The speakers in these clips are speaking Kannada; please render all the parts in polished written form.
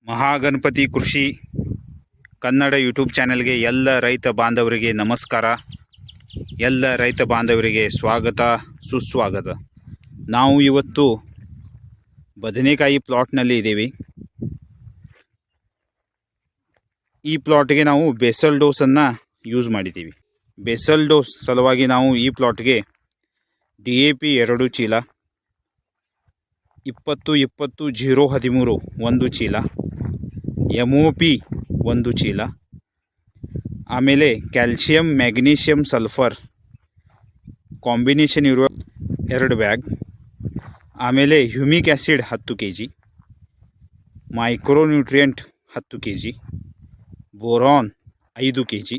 ಮಹಾಗಣಪತಿ ಕೃಷಿ ಕನ್ನಡ ಯೂಟ್ಯೂಬ್ ಚಾನೆಲ್ಗೆ ಎಲ್ಲ ರೈತ ಬಾಂಧವರಿಗೆ ನಮಸ್ಕಾರ. ಎಲ್ಲ ರೈತ ಬಾಂಧವರಿಗೆ ಸ್ವಾಗತ ಸುಸ್ವಾಗತ. ನಾವು ಇವತ್ತು ಬದನೆಕಾಯಿ ಪ್ಲಾಟ್ನಲ್ಲಿ ಇದ್ದೀವಿ. ಈ ಪ್ಲಾಟ್ಗೆ ನಾವು ಬೇಸಲ್ ಡೋಸನ್ನು ಯೂಸ್ ಮಾಡಿದ್ದೀವಿ. ಬೇಸಲ್ ಡೋಸ್ ಸಲುವಾಗಿ ನಾವು ಈ ಪ್ಲಾಟ್ಗೆ DAP 2 ಚೀಲ, 20-20-0-13 1 ಚೀಲ, MOP 1 ಚೀಲ, ಆಮೇಲೆ ಕ್ಯಾಲ್ಶಿಯಂ ಮ್ಯಾಗ್ನೀಷಿಯಂ ಸಲ್ಫರ್ ಕಾಂಬಿನೇಷನ್ ಇರುವ 2 ಬ್ಯಾಗ್, ಆಮೇಲೆ humic acid 10 kg, micronutrient 10 kg, boron 5 kg,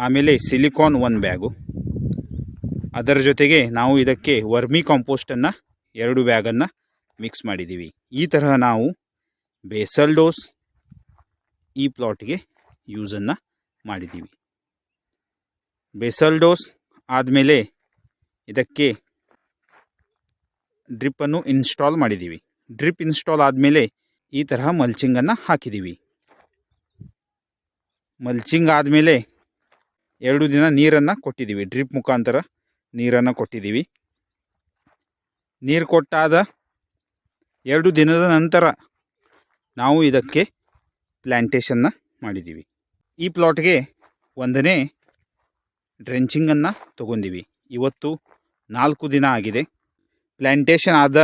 ಆಮೇಲೆ ಸಿಲಿಕಾನ್ 1 ಬ್ಯಾಗು. ಅದರ ಜೊತೆಗೆ ನಾವು ಇದಕ್ಕೆ ವರ್ಮಿ ಕಾಂಪೋಸ್ಟನ್ನು 2 ಬ್ಯಾಗನ್ನು ಮಿಕ್ಸ್ ಮಾಡಿದ್ದೀವಿ. ಈ ತರಹ ನಾವು ಬೇಸಲ್ ಡೋಸ್ ಈ ಪ್ಲಾಟ್ಗೆ ಯೂಸನ್ನು ಮಾಡಿದ್ದೀವಿ. ಬೇಸಲ್ ಡೋಸ್ ಆದಮೇಲೆ ಇದಕ್ಕೆ ಡ್ರಿಪ್ಪನ್ನು ಇನ್ಸ್ಟಾಲ್ ಮಾಡಿದ್ದೀವಿ. ಡ್ರಿಪ್ ಇನ್ಸ್ಟಾಲ್ ಆದಮೇಲೆ ಈ ತರಹ ಮಲ್ಚಿಂಗನ್ನು ಹಾಕಿದ್ದೀವಿ. ಮಲ್ಚಿಂಗ್ ಆದಮೇಲೆ 2 ದಿನ ನೀರನ್ನು ಕೊಟ್ಟಿದ್ದೀವಿ. ಡ್ರಿಪ್ ಮುಖಾಂತರ ನೀರನ್ನು ಕೊಟ್ಟಿದ್ದೀವಿ. ನೀರು ಕೊಟ್ಟಾದ 2 ದಿನದ ನಂತರ ನಾವು ಇದಕ್ಕೆ ಪ್ಲ್ಯಾಂಟೇಷನ್ನ ಮಾಡಿದ್ದೀವಿ. ಈ ಪ್ಲಾಟ್ಗೆ 1ನೇ ಡ್ರೆಂಚಿಂಗನ್ನು ತೊಗೊಂಡಿವಿ. ಇವತ್ತು 4 ದಿನ ಆಗಿದೆ. ಪ್ಲ್ಯಾಂಟೇಷನ್ ಆದ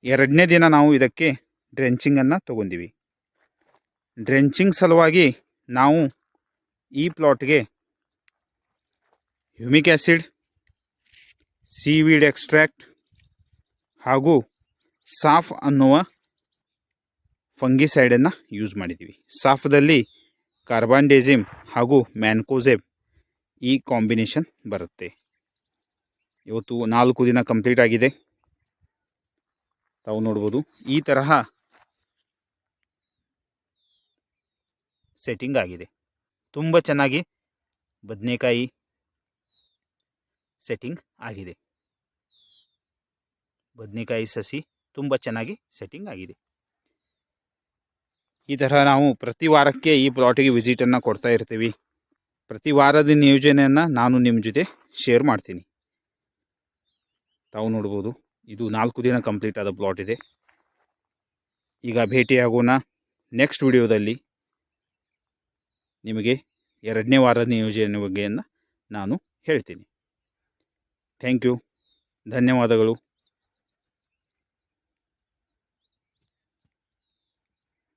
2ನೇ ದಿನ ನಾವು ಇದಕ್ಕೆ ಡ್ರೆಂಚಿಂಗನ್ನು ತೊಗೊಂಡಿವಿ. ಡ್ರೆಂಚಿಂಗ್ ಸಲುವಾಗಿ ನಾವು ಈ ಪ್ಲಾಟ್ಗೆ ಹ್ಯೂಮಿಕ್ ಆ್ಯಸಿಡ್, ಸೀವೀಡ್ ಎಕ್ಸ್ಟ್ರಾಕ್ಟ್ ಹಾಗೂ ಸಾಫ್ ಅನ್ನುವ ಫಂಗಿಸೈಡನ್ನು ಯೂಸ್ ಮಾಡಿದ್ದೀವಿ. ಸಾಫ್ದಲ್ಲಿ ಕಾರ್ಬಾಂಡೇಜಿಮ್ ಹಾಗೂ ಮ್ಯಾನ್ಕೋಸೆಬ್ ಈ ಕಾಂಬಿನೇಷನ್ ಬರುತ್ತೆ. ಇವತ್ತು 4 ದಿನ ಕಂಪ್ಲೀಟ್ ಆಗಿದೆ. ತಾವು ನೋಡ್ಬೋದು ಈ ತರಹ ಸೆಟ್ಟಿಂಗ್ ಆಗಿದೆ. ತುಂಬ ಚೆನ್ನಾಗಿ ಬದನೆಕಾಯಿ ಸೆಟ್ಟಿಂಗ್ ಆಗಿದೆ. ಬದನೆಕಾಯಿ ಸಸಿ ತುಂಬ ಚೆನ್ನಾಗಿ ಸೆಟ್ಟಿಂಗ್ ಆಗಿದೆ. ಈ ತರಹ ನಾವು ಪ್ರತಿ ವಾರಕ್ಕೆ ಈ ಪ್ಲಾಟಿಗೆ ವಿಸಿಟನ್ನು ಕೊಡ್ತಾ ಇರ್ತೀವಿ. ಪ್ರತಿ ವಾರದ ನಿಯೋಜನೆಯನ್ನು ನಾನು ನಿಮ್ಮ ಜೊತೆ ಶೇರ್ ಮಾಡ್ತೀನಿ. ತಾವು ನೋಡ್ಬೋದು ಇದು 4 ದಿನ ಕಂಪ್ಲೀಟ್ ಆದ ಪ್ಲಾಟ್ ಇದೆ. ಈಗ ಭೇಟಿಯಾಗೋಣ ನೆಕ್ಸ್ಟ್ ವಿಡಿಯೋದಲ್ಲಿ. ನಿಮಗೆ 2ನೇ ವಾರದ ನಿಯೋಜನೆ ಬಗ್ಗೆಯನ್ನು ನಾನು ಹೇಳ್ತೀನಿ. ಥ್ಯಾಂಕ್ ಯು, ಧನ್ಯವಾದಗಳು.